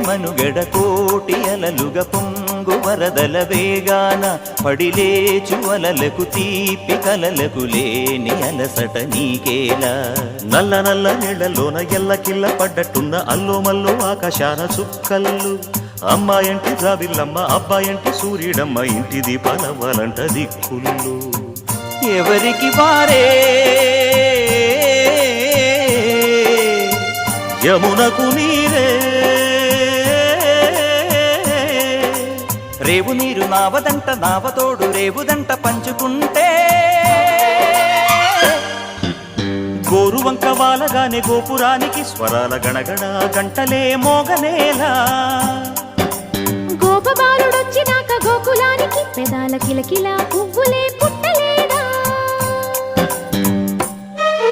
మనుగడ కోటి అలలుగ పొంగు వరదల వేగాన పడిలేచు అలలకు తీపి కలలకు లేని అలసట నీకేలా నల్ల నల్ల నీళ్లలోన ఎల్లకిల్ల పడ్డట్టున్న అల్లో మల్లో ఆకాశాన చుక్కల్లు అమ్మాయంటి జాబిల్లమ్మ అబ్బాయంటి సూర్యుడమ్మ ఇంటి దీపాలవ్వాలంట దిక్కుళ్ళు ఎవరికి వారే యమునకు నీరే రేవు నీరు నావదంట నావతోడు రేవుదంట పంచుకుంటే గోరువంక వాలగానే గోపురానికి స్వరాల గణగణ గంటలే మోగనేలా గోపబాలుడొచ్చినాక గోకులానికి పెదాల కిలకిల పువ్వులే పుట్ట